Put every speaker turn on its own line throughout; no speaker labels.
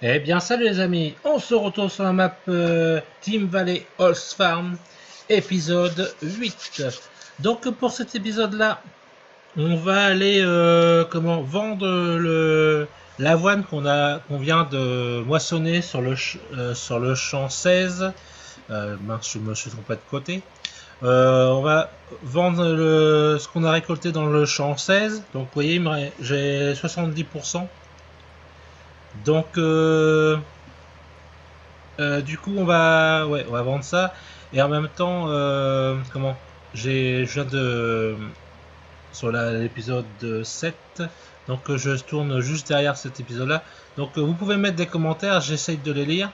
Eh bien, salut les amis, on se retrouve sur la map Team Valley Holz Farm, épisode 8. Donc, pour cet épisode-là, on va aller vendre l'avoine qu'on vient de moissonner sur le champ 16. Mince, je me suis trompé de côté. On va vendre ce qu'on a récolté dans le champ 16. Donc, vous voyez, j'ai 70%. Donc, du coup, on va vendre ça. Et en même temps, je viens de sur l'épisode 7. Donc, je tourne juste derrière cet épisode-là. Donc, vous pouvez mettre des commentaires. J'essaye de les lire.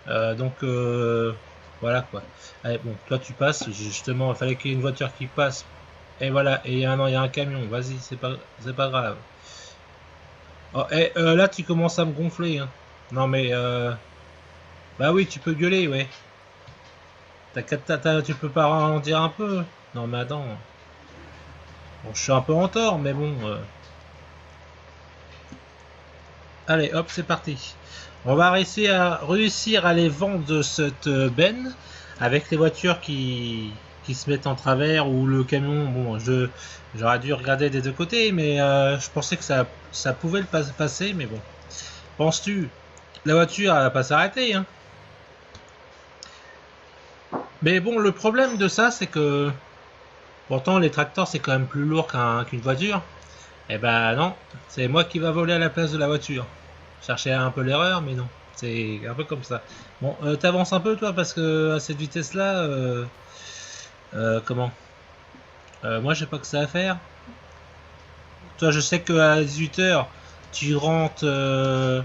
Voilà quoi. Allez, bon, toi tu passes. Justement, il fallait qu'il y ait une voiture qui passe. Et voilà. Et non, il y a un camion. Vas-y, c'est pas grave. Oh, là, tu commences à me gonfler, hein. Non, mais bah oui, tu peux gueuler, ouais. Tu peux pas en dire un peu. Non, mais attends. Bon, je suis un peu en tort, mais bon. Allez, hop, c'est parti. On va réussir à les vendre cette benne avec les voitures qui se mettent en travers ou le camion. Bon, j'aurais dû regarder des deux côtés, mais je pensais que ça pouvait le passer, mais bon. Penses-tu? La voiture, elle va pas s'arrêter, hein. Mais bon, le problème de ça, c'est que pourtant les tracteurs, c'est quand même plus lourd qu'une voiture. Eh ben non, c'est moi qui va voler à la place de la voiture. Chercher un peu l'erreur, mais non. C'est un peu comme ça. Bon, t'avances un peu toi parce que à cette vitesse-là, comment moi j'ai pas que ça à faire. Toi, je sais qu'à 18 h, tu rentres de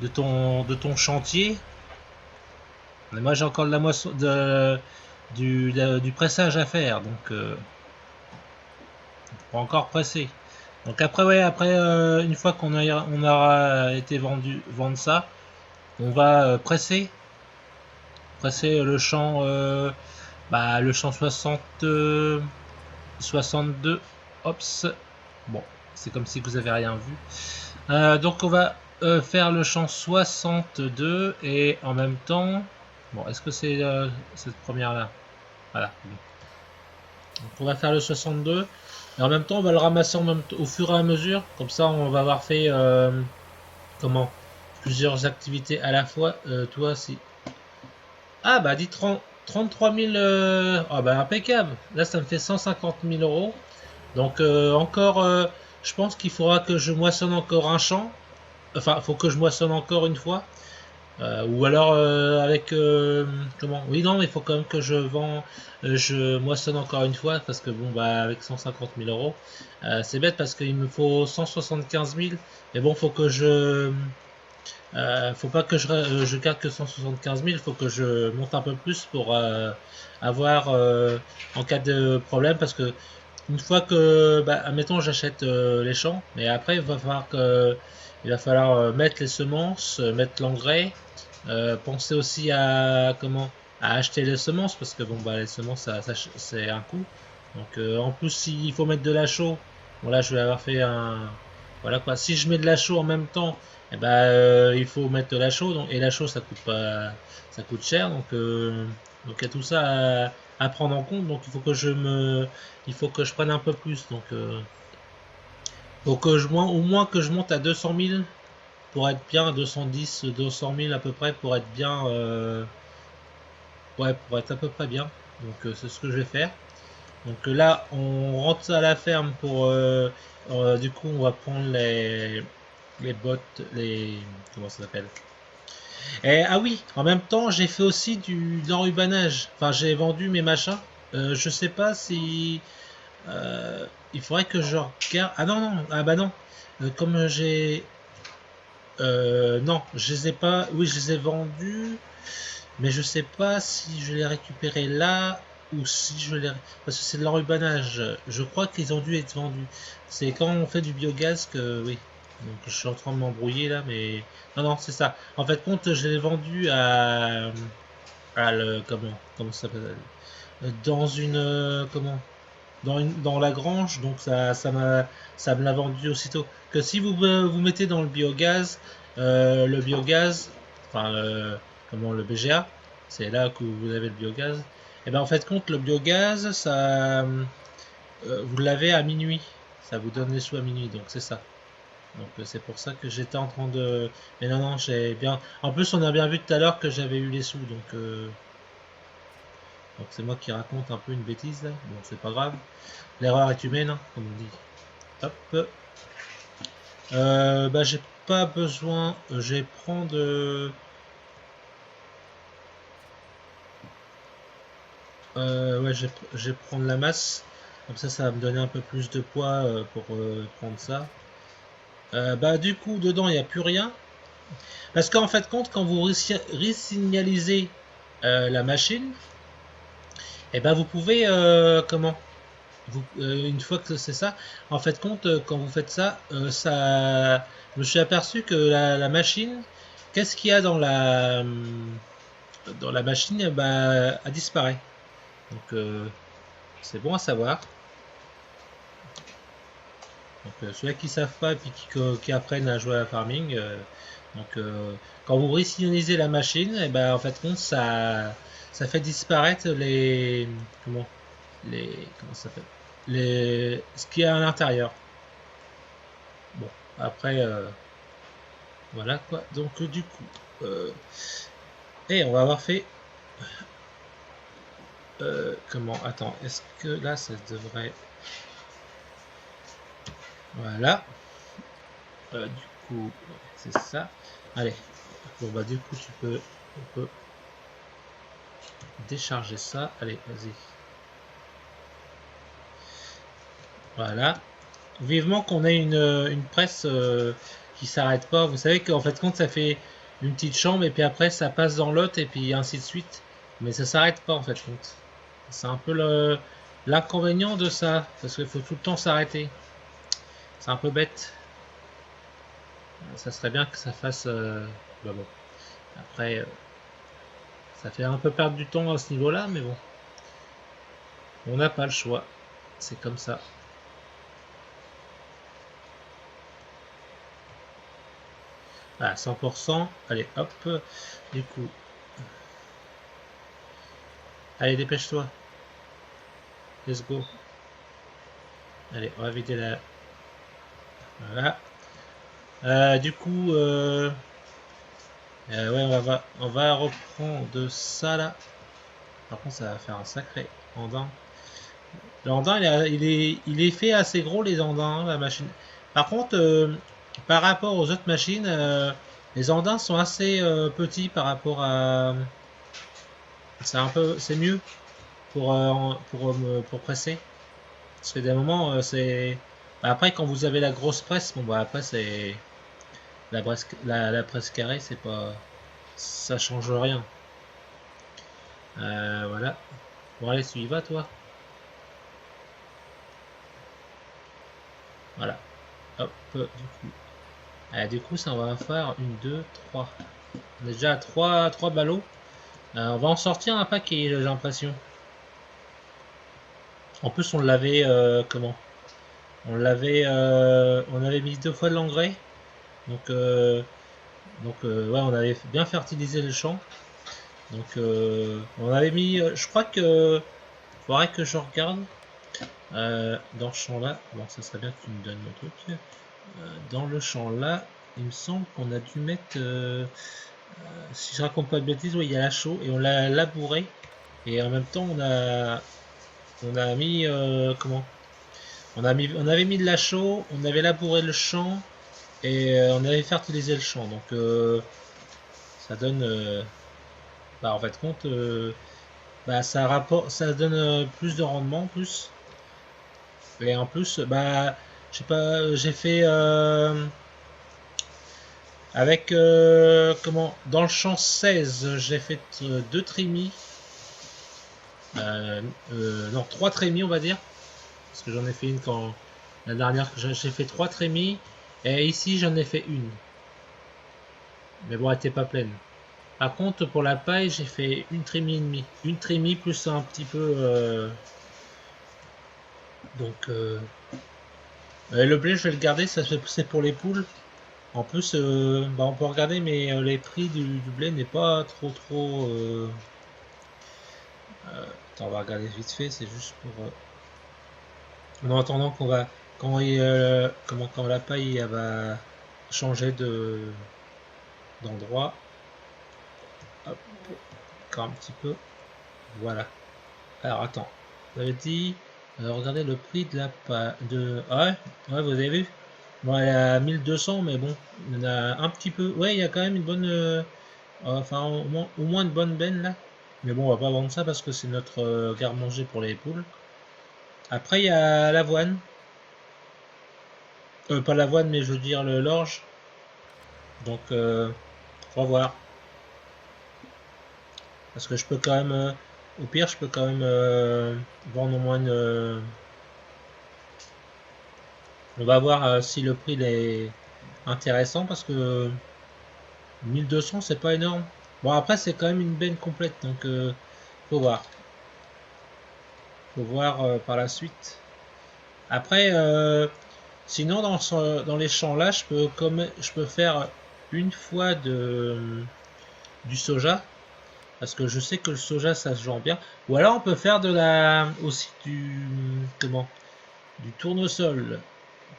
ton chantier. Mais moi j'ai encore de la moisson, du pressage à faire, donc pas encore pressé. Donc après, ouais, une fois on aura été vendre ça, on va presser le champ 62. Ops. Bon, c'est comme si vous avez rien vu. Donc on va faire le champ 62 et en même temps, bon, est-ce que c'est cette première là? Voilà. Donc on va faire le 62 et en même temps on va le ramasser au fur et à mesure. Comme ça on va avoir fait comment plusieurs activités à la fois. Toi si ah bah dit 33 000. Ah bah impeccable. Là ça me fait 150 000 euros. Donc encore, je pense qu'il faudra que je moissonne encore un champ. Enfin, il faut que je moissonne encore une fois. Ou alors avec comment? Oui non, mais il faut quand même que je moissonne encore une fois parce que bon bah avec 150 000 euros, c'est bête parce qu'il me faut 175 000. Mais bon, faut pas que je garde que 175 000. Il faut que je monte un peu plus pour avoir en cas de problème parce que une fois que, bah, admettons, j'achète les champs, mais après, il va falloir mettre les semences, mettre l'engrais, penser aussi à acheter les semences, parce que bon, bah, les semences, c'est un coût. Donc, en plus, s'il faut mettre de la chaux, bon, là, je vais avoir fait voilà quoi. Si je mets de la chaux en même temps, eh ben, il faut mettre de la chaux, et la chaux, ça coûte cher, donc il y a tout ça à prendre en compte. Donc, il faut que je prenne un peu plus. Donc, faut que au moins que je monte à 200 000 pour être bien, 210, 200 000 à peu près pour être bien, ouais, pour être à peu près bien. Donc, c'est ce que je vais faire. Donc là, on rentre à la ferme du coup, on va prendre les bottes, comment ça s'appelle? Ah oui, en même temps, j'ai fait aussi de l'enrubanage. Enfin, j'ai vendu mes machins. Je sais pas si il faudrait que je regarde. Ah non, non, ah bah non. Comme non, je les ai pas. Oui, je les ai vendus, mais je sais pas si je les récupérais là ou si je les. Parce que c'est de l'enrubanage. Je crois qu'ils ont dû être vendus. C'est quand on fait du biogaz que. Oui. Donc je suis en train de m'embrouiller là, mais. Non, non, c'est ça. En fait, compte, je l'ai vendu comment ça s'appelle? Dans une. Dans la grange, donc ça me l'a vendu aussitôt. Que si vous mettez dans le biogaz, le biogaz, enfin comment le BGA, c'est là que vous avez le biogaz. Et ben en fait compte le biogaz, ça, vous l'avez à minuit, ça vous donne les sous à minuit, donc c'est ça. Donc c'est pour ça que j'étais en train de, mais non non j'ai bien. En plus on a bien vu tout à l'heure que j'avais eu les sous, donc c'est moi qui raconte un peu une bêtise là. Bon c'est pas grave, l'erreur est humaine, hein, comme on dit. Hop. Bah j'ai pas besoin, je vais prendre ouais, je vais prendre la masse. Comme ça va me donner un peu plus de poids pour prendre ça. Bah du coup, dedans, il n'y a plus rien. Parce qu'en fait, compte, quand vous resignalisez la machine, et ben vous pouvez, comment une fois que c'est ça, en fait, compte, quand vous faites ça, je me suis aperçu que la machine, qu'est-ce qu'il y a dans la machine, bah, elle disparaît. Donc, c'est bon à savoir. Donc ceux qui savent pas et puis qui apprennent à jouer à la farming, donc quand vous resignalisez la machine, et ben en fait compte ça fait disparaître comment ça s'appelle ce qu'il y a à l'intérieur. Bon après voilà quoi. Donc du coup et on va avoir fait comment attends est-ce que là ça devrait voilà du coup c'est ça. Allez bon bah du coup on peut décharger ça. Allez, vas-y. Voilà. Vivement qu'on ait une presse qui s'arrête pas. Vous savez qu'en fait, compte, ça fait une petite chambre et puis après, ça passe dans l'autre et puis ainsi de suite. Mais ça s'arrête pas en fait, compte. C'est un peu l'inconvénient de ça. Parce qu'il faut tout le temps s'arrêter. C'est un peu bête. Ça serait bien que ça fasse. Bah bon. Après, ça fait un peu perdre du temps à ce niveau-là, mais bon. On n'a pas le choix. C'est comme ça. À 100%. Allez, hop. Du coup. Allez, dépêche-toi. Let's go. Allez, on va vider la... Voilà. Du coup, ouais, on va reprendre de ça là. Par contre, ça va faire un sacré andin. Le andin, il est fait assez gros, les andins, hein, la machine. Par contre, par rapport aux autres machines, les andins sont assez petits par rapport à... c'est mieux pour presser. Parce que des moments, c'est... Bah, après, quand vous avez la grosse presse, bon, bah, après, c'est... La presse carrée, c'est pas... Ça change rien. Voilà. Bon, allez, tu y vas, toi. Voilà. Hop, du coup. Du coup, ça, on va faire une, deux, trois. On est déjà à trois ballots. On va en sortir un paquet, j'ai l'impression. En plus, on l'avait... comment on avait mis 2 fois de l'engrais. Ouais, on avait bien fertilisé le champ. Donc, on avait mis... je crois que... Faudrait que je regarde. Dans ce champ là, bon ça serait bien que tu me donnes le truc. Dans le champ là, il me semble qu'on a dû mettre, si je raconte pas de bêtises, oui il y a la chaux et on l'a labouré et en même temps on a mis comment on avait mis de la chaux, on avait labouré le champ et on avait fertilisé le champ donc ça donne bah en fait compte bah ça donne plus de rendement en plus. Et en plus, bah, je sais pas, j'ai fait avec comment dans le champ 16, j'ai fait 2 trémies, non 3 trémies on va dire, parce que j'en ai fait une quand la dernière j'ai fait 3 trémies et ici j'en ai fait une, mais bon elle était pas pleine. Par contre pour la paille j'ai fait une trémie et demie, une trémie plus un petit peu donc le blé je vais le garder, ça c'est pour les poules. En plus, bah, on peut regarder, mais les prix du blé n'est pas trop. Attends, on va regarder vite fait, c'est juste pour. En attendant qu'on va. Quand la paille elle va changer d'endroit. Hop, encore un petit peu. Voilà. Alors attends. Vous avez dit. Regardez le prix de la paille. Ah ouais, vous avez vu. Bon, elle est à 1200, mais bon, il y en a un petit peu. Ouais, il y a quand même une bonne. Enfin, au moins une bonne benne là. Mais bon, on va pas vendre ça parce que c'est notre garde-manger pour les poules. Après, il y a l'avoine. Pas l'avoine, mais je veux dire l'orge. Donc, faut voir. Parce que je peux quand même. Au pire, je peux quand même vendre au moins une. On va voir si le prix est intéressant parce que 1200 c'est pas énorme. Bon, après, c'est quand même une benne complète. Donc, faut voir. Faut voir par la suite. Après, sinon dans les champs là, je peux faire une fois du soja parce que je sais que le soja ça se vend bien. Ou alors on peut faire aussi du tournesol.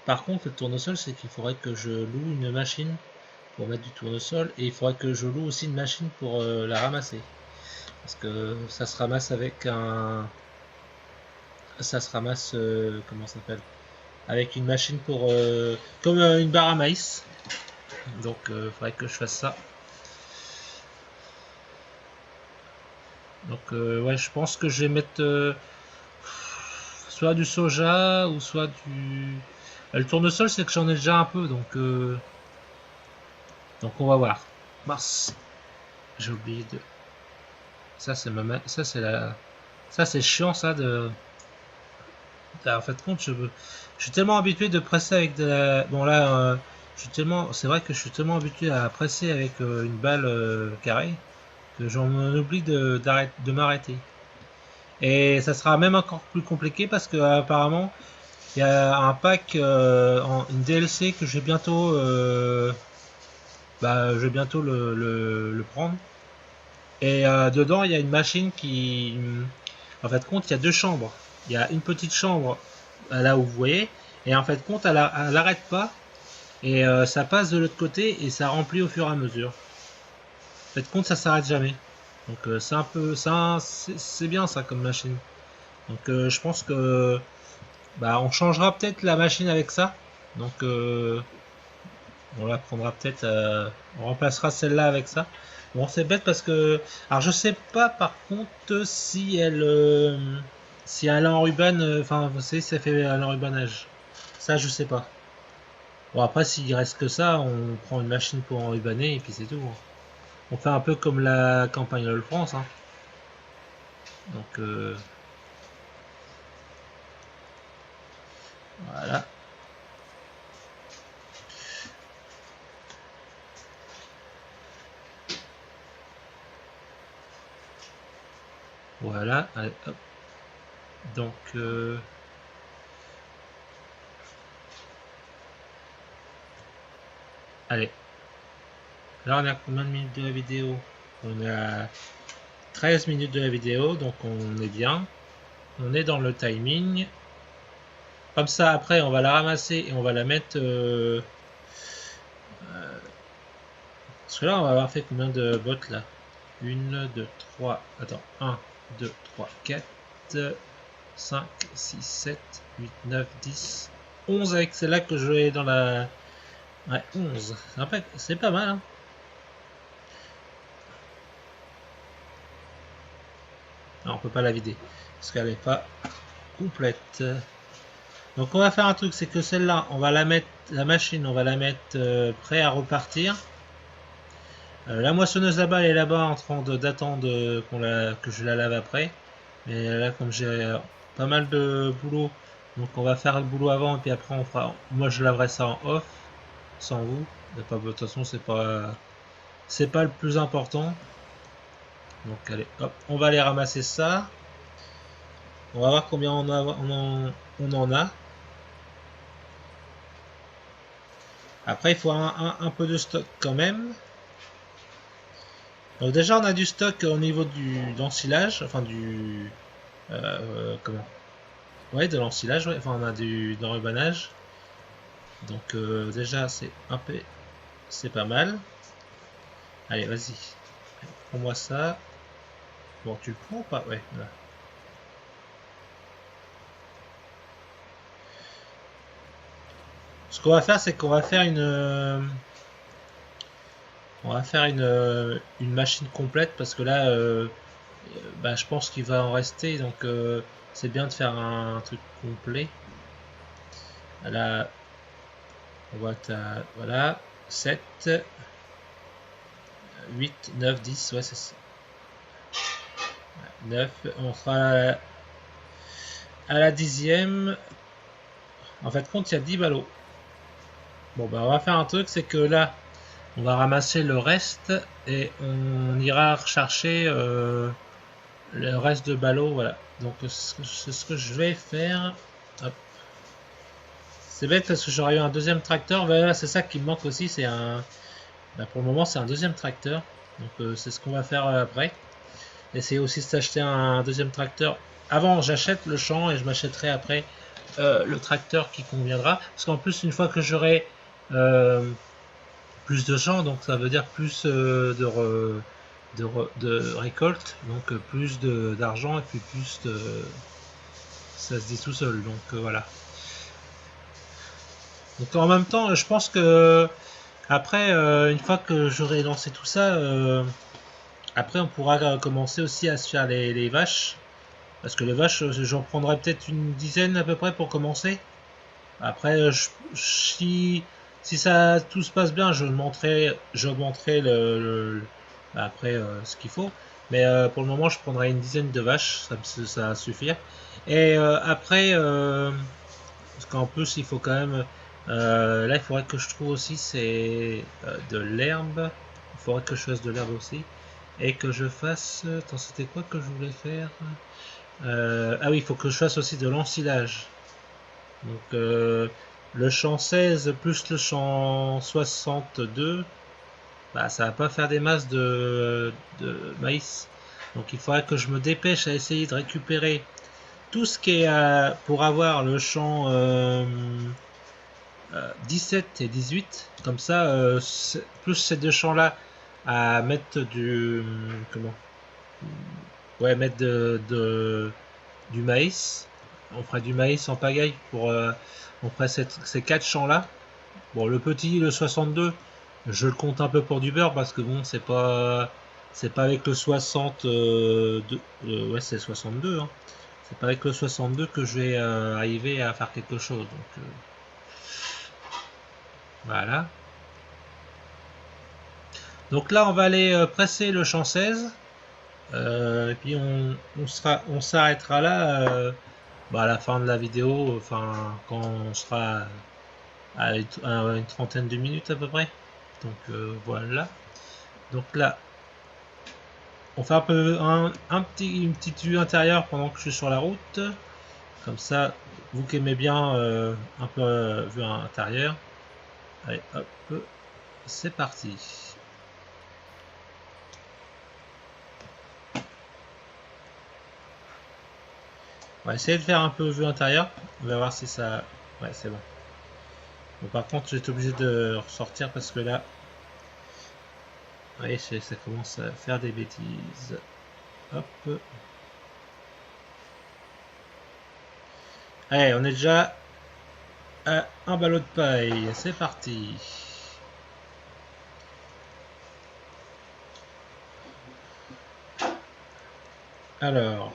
Par contre, le tournesol, c'est qu'il faudrait que je loue une machine pour mettre du tournesol et il faudrait que je loue aussi une machine pour la ramasser parce que ça se ramasse ça se ramasse comment ça s'appelle, avec une machine pour comme une barre à maïs. Donc il faudrait que je fasse ça. Donc ouais, je pense que je vais mettre soit du soja ou soit du. Le tournesol, c'est que j'en ai déjà un peu, donc on va voir. Mars. J'ai oublié de. Ça c'est ça c'est ça c'est chiant ça de. En fait compte, je suis tellement habitué de presser avec de la. Bon là, c'est vrai que je suis tellement habitué à presser avec une balle carrée que j'en oublie de m'arrêter. Et ça sera même encore plus compliqué parce que apparemment il y a un pack, une DLC que je vais bientôt le prendre. Et dedans il y a une machine qui, en fait compte, il y a deux chambres. Il y a une petite chambre là où vous voyez, et en fait compte elle arrête pas et ça passe de l'autre côté et ça remplit au fur et à mesure. En fait compte ça s'arrête jamais. Donc c'est un peu ça, c'est bien ça comme machine. Donc je pense que bah, on changera peut-être la machine avec ça. Donc on la prendra peut-être, on remplacera celle-là avec ça. Bon, c'est bête parce que, alors je sais pas par contre si elle enrubane, enfin vous savez, ça fait un enrubanage. Ça je sais pas. Bon après s'il reste que ça, on prend une machine pour enrubaner et puis c'est tout. On fait un peu comme la campagne de France. Hein. Donc voilà. Voilà. Allez, hop. Donc allez. Là on a combien de minutes de la vidéo? On a 13 minutes de la vidéo, donc on est bien. On est dans le timing. Comme ça, après, on va la ramasser et on va la mettre. Parce que là, on va avoir fait combien de bottes là? 1, 2, 3. Attends. 1, 2, 3, 4, 5, 6, 7, 8, 9, 10, 11 avec celle-là que je vais dans la. Ouais, 11. C'est pas mal. Hein. Non, on peut pas la vider. Parce qu'elle n'est pas complète. Donc on va faire un truc, c'est que celle-là, on va la mettre, la machine, on va la mettre prêt à repartir. La moissonneuse là-bas, elle est là-bas en train d'attendre que je la lave après. Mais là, comme j'ai pas mal de boulot, donc on va faire le boulot avant et puis après on fera. Moi, je laverai ça en off, sans vous. De toute façon, c'est pas le plus important. Donc allez, hop, on va aller ramasser ça. On va voir combien on en a. Après, il faut un peu de stock quand même. Donc déjà, on a du stock au niveau d'ensilage, enfin du... comment? Ouais, de l'ensilage, ouais. Enfin, on a du d'enrubanage. Donc déjà, c'est pas mal. Allez, vas-y. Prends-moi ça. Bon, tu le prends ou pas? Ouais, voilà. Ce qu'on va faire, c'est qu'on va faire une machine complète parce que là, bah, je pense qu'il va en rester, donc c'est bien de faire un truc complet. Là, on voit que t'as, voilà, 7, 8, 9, 10, ouais, c'est ça. 9, on sera à la 10e. En fait, compte, il y a 10 ballots. Bon, bah, on va faire un truc, c'est que là, on va ramasser le reste et on ira rechercher le reste de ballots, voilà. Donc, c'est ce que je vais faire. Hop. C'est bête parce que j'aurais eu un deuxième tracteur. Voilà, c'est ça qui me manque aussi, c'est un... Bah, pour le moment, c'est un deuxième tracteur. Donc, c'est ce qu'on va faire après. Essayer aussi de s'acheter un deuxième tracteur. Avant, j'achète le champ et je m'achèterai après le tracteur qui conviendra. Parce qu'en plus, une fois que j'aurai plus de champs, donc ça veut dire plus de récolte, donc plus d'argent et puis plus de... Ça se dit tout seul, donc voilà. Donc en même temps, je pense que après, une fois que j'aurai lancé tout ça, après on pourra commencer aussi à se faire les vaches. Parce que les vaches, j'en prendrai peut-être une dizaine à peu près pour commencer. Après, si ça tout se passe bien, j'augmenterai après ce qu'il faut. Mais pour le moment, je prendrai une dizaine de vaches, ça va suffire. Et après, parce qu'en plus, il faut quand même. Là, il faudrait que je trouve aussi c'est de l'herbe. Il faudrait que je fasse de l'herbe aussi. Et que je fasse. Attends, c'était quoi que je voulais faire? Ah oui, il faut que je fasse aussi de l'ensilage. Donc le champ 16 plus le champ 62, bah, ça va pas faire des masses de maïs. Donc il faudrait que je me dépêche à essayer de récupérer tout ce qui est pour avoir le champ 17 et 18. Comme ça, plus ces deux champs là à mettre comment? Ouais, mettre du maïs. On ferait du maïs en pagaille pour on ferait ces quatre champs là. Bon, le petit, le 62, je le compte un peu pour du beurre parce que bon, c'est pas avec le 60 ouais, c'est 62 hein. C'est pas avec le 62 que je vais arriver à faire quelque chose. Donc voilà. Donc là, on va aller presser le champ 16. Et puis on s'arrêtera là bah, à la fin de la vidéo, enfin quand on sera à une trentaine de minutes à peu près. Donc voilà. Donc là, on fait un peu une petite vue intérieure pendant que je suis sur la route. Comme ça, vous qui aimez bien un peu vue intérieure. Allez, hop, c'est parti. On va essayer de faire un peu vue intérieure. On va voir si ça... Ouais, c'est bon. Bon, par contre, j'étais obligé de ressortir parce que là... Ouais, ça commence à faire des bêtises. Hop. Allez, on est déjà à un ballot de paille. C'est parti. Alors,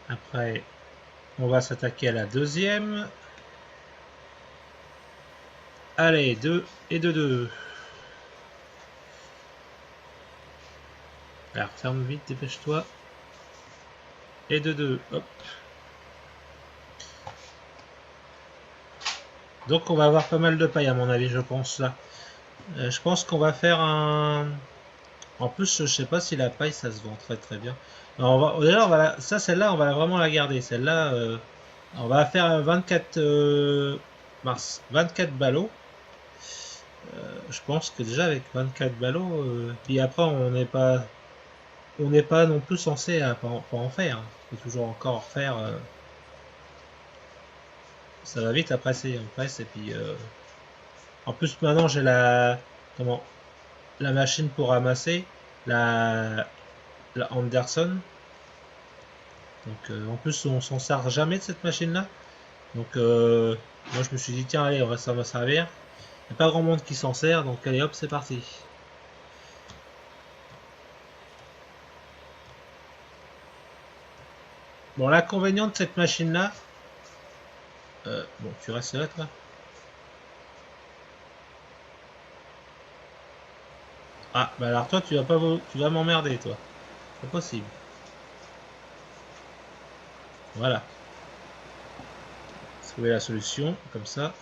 après, on va s'attaquer à la deuxième. Allez, 2 et 2. Alors, ferme vite, dépêche-toi. Et 2. Hop. Donc, on va avoir pas mal de paille, à mon avis, je pense, là. Je pense qu'on va faire un... En plus, je sais pas si la paille, ça se vend très très bien. Alors, d'ailleurs, ça, celle-là, on va vraiment la garder. Celle-là, on va faire 24 mars, 24 ballots. Je pense que déjà avec 24 ballots, puis après on n'est pas non plus censé pas en faire. Il faut toujours encore en faire. Ça va vite après c'est on presse et puis en plus maintenant j'ai la machine pour ramasser la Anderson. Donc en plus on s'en sert jamais de cette machine là. Donc moi je me suis dit tiens allez ça va servir. Il n'y a pas grand monde qui s'en sert donc allez hop c'est parti. Bon l'inconvénient de cette machine là. Bon tu restes là toi. Ah bah alors toi tu vas pas tu vas m'emmerder toi. C'est possible. Voilà. Trouver la solution comme ça.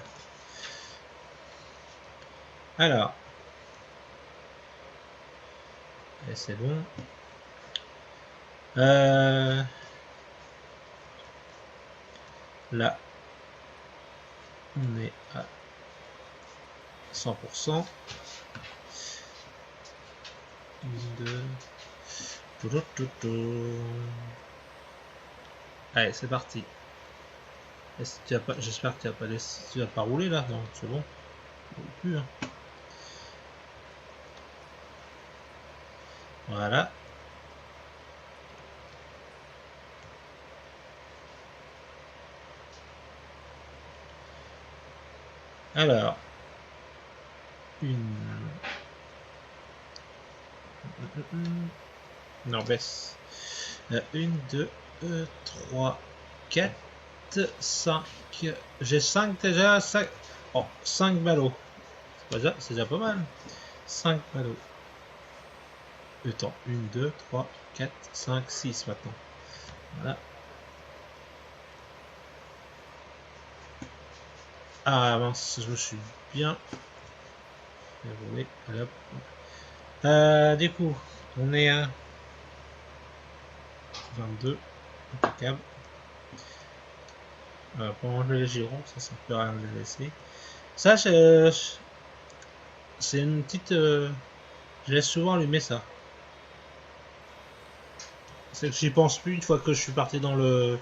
Alors. Et c'est bon. Là. On est à 100%. 2. Allez, c'est parti. J'espère que tu vas pas rouler là. Non, c'est bon. Plus, hein. Voilà. Alors. Non, baisse. 1, 2, 3, 4, 5. J'ai 5 déjà. 5. Oh, 5 ballots. C'est déjà pas mal. 5 ballots. Attends, 1, 2, 3, 4, 5, 6 maintenant. Voilà. Ah mince, je me suis bien déroulé. Du coup, on est à 22. Impeccable. Pour enlever les girons, ça sert plus à rien de les laisser. Ça, c'est une petite. Je laisse souvent allumer ça. C'est que j'y pense plus une fois que je suis parti dans le.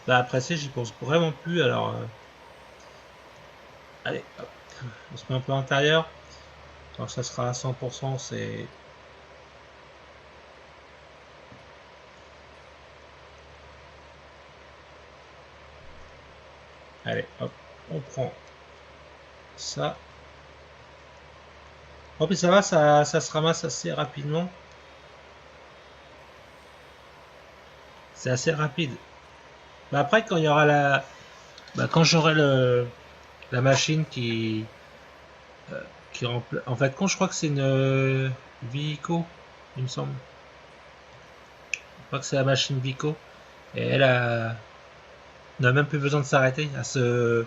La presser, j'y pense vraiment plus. Alors. Allez, hop. On se met un peu à l'intérieur. Quand ça sera à 100%, c'est. Allez, hop, on prend ça. Hop, et ça va, ça se ramasse assez rapidement. C'est assez rapide. Bah après, quand il y aura la. Bah, quand j'aurai la machine qui remplace. En fait, quand je crois que c'est une Vico, il me semble. Je crois que c'est la machine Vico. Et elle n'a même plus besoin de s'arrêter. Elle se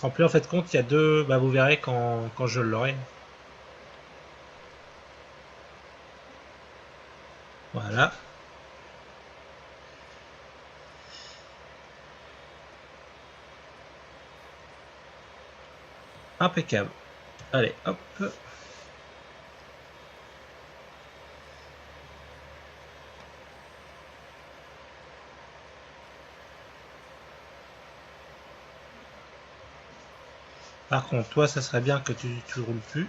remplit en fait compte. Il y a deux. Bah, vous verrez quand je l'aurai. Voilà. Impeccable. Allez, hop. Par contre, toi, ça serait bien que tu roules plus.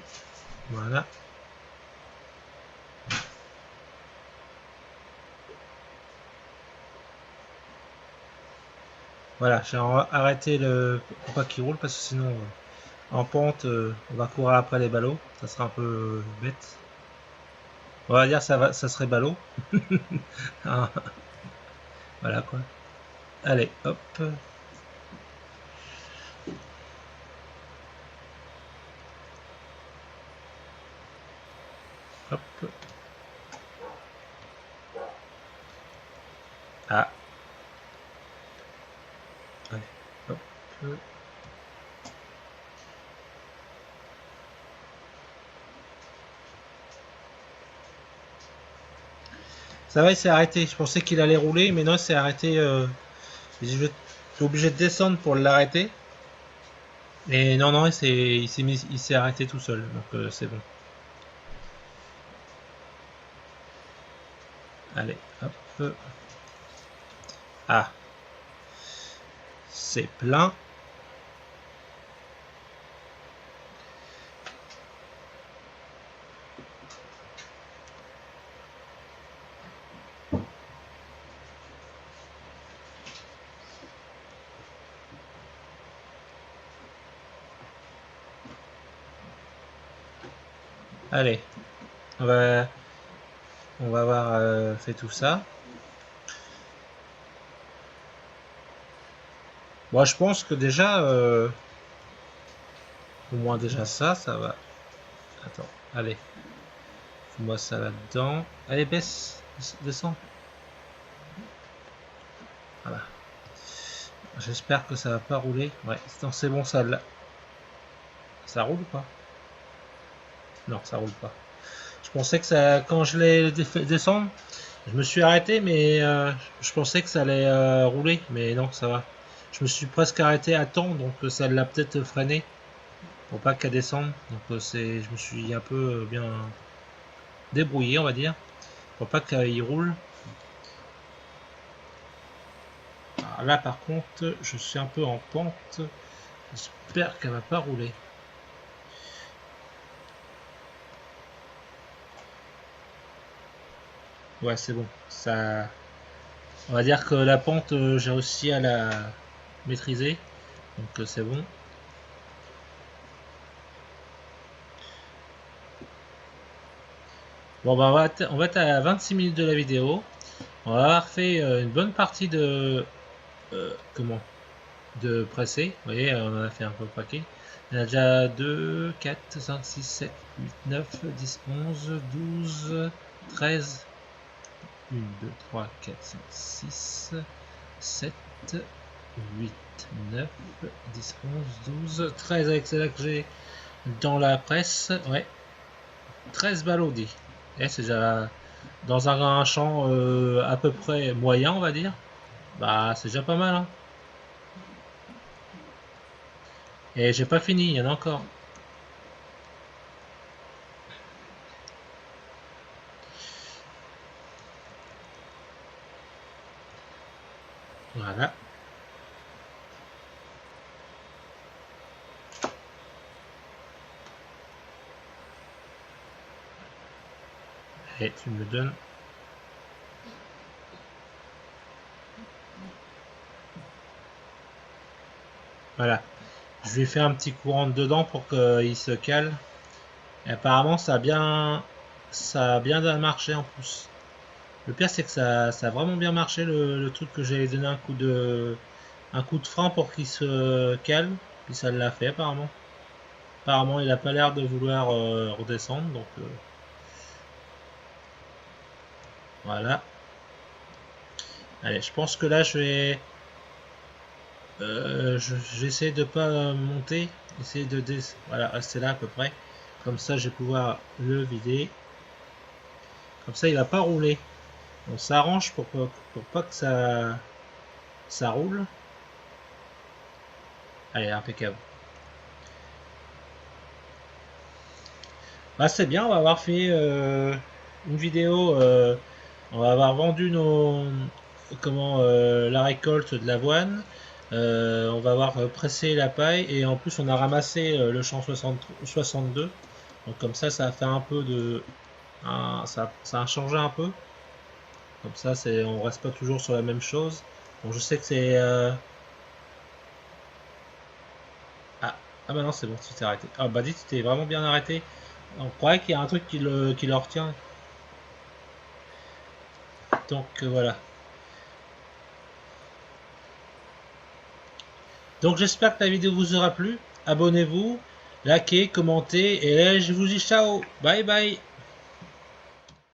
Voilà. Voilà, j'ai arrêté pour pas qu'il roule parce que sinon, en pente, on va courir après les ballots. Ça sera un peu bête. On va dire ça serait ballot. Ah, voilà quoi. Allez, hop. Hop. Ah. Allez, hop. Ça va, il s'est arrêté. Je pensais qu'il allait rouler, mais non, il s'est arrêté. Je suis obligé de descendre pour l'arrêter. Et non, non, il s'est arrêté tout seul, donc c'est bon. Allez, hop. Ah, c'est plein. Allez, on va avoir fait tout ça. Bon, je pense que déjà, au moins déjà ça va. Attends, allez, fais-moi ça là-dedans. Allez, baisse, descends. Voilà. J'espère que ça va pas rouler. Ouais, c'est bon, ça là. Ça roule ou pas? Non, ça roule pas. Je pensais que ça, quand je l'ai fait descendre, je me suis arrêté, mais je pensais que ça allait rouler, mais non, ça va. Je me suis presque arrêté à temps, donc ça l'a peut-être freiné pour pas qu'elle descende. Donc je me suis un peu bien débrouillé, on va dire, pour pas qu'il roule. Alors là, par contre, je suis un peu en pente. J'espère qu'elle va pas rouler. Ouais, c'est bon. Ça, on va dire que la pente, j'ai réussi à la maîtriser, donc c'est bon. Bon, bah, on va être à 26 minutes de la vidéo. On va avoir fait une bonne partie de comment de pressé. Vous voyez, on en a fait un peu paquet. Il y en a déjà 2, 4, 5, 6, 7, 8, 9, 10, 11, 12, 13. 1, 2, 3, 4, 5, 6, 7, 8, 9, 10, 11, 12, 13 avec celle-là que j'ai dans la presse. Ouais, 13 ballodis. Et c'est déjà dans un champ à peu près moyen, on va dire. Bah, c'est déjà pas mal, hein. Et j'ai pas fini, il y en a encore. Voilà. Et tu me donnes. Voilà. Je lui fais un petit courant dedans pour qu'il se cale. Et apparemment, ça a bien marché en plus. Le pire, c'est que ça a vraiment bien marché le truc que j'ai donné un coup de frein pour qu'il se calme. Puis ça l'a fait apparemment. Apparemment, il a pas l'air de vouloir redescendre. Donc voilà. Allez, je pense que là, j'essaie de pas monter. Essayer de voilà, rester là à peu près. Comme ça, je vais pouvoir le vider. Comme ça, il va pas rouler. On s'arrange pour pas que ça roule. Allez, impeccable. Bah, c'est bien, on va avoir fait une vidéo. On va avoir vendu la récolte de l'avoine. On va avoir pressé la paille et en plus on a ramassé le champ 62. Donc comme ça a fait un peu de. Ça a changé un peu. Comme ça, on reste pas toujours sur la même chose. Bon, je sais que c'est. Ah bah non, c'est bon, tu t'es arrêté. Ah bah dis, tu t'es vraiment bien arrêté. On croirait qu'il y a un truc qui le retient. Donc voilà. Donc j'espère que la vidéo vous aura plu. Abonnez-vous, likez, commentez et je vous dis ciao. Bye bye.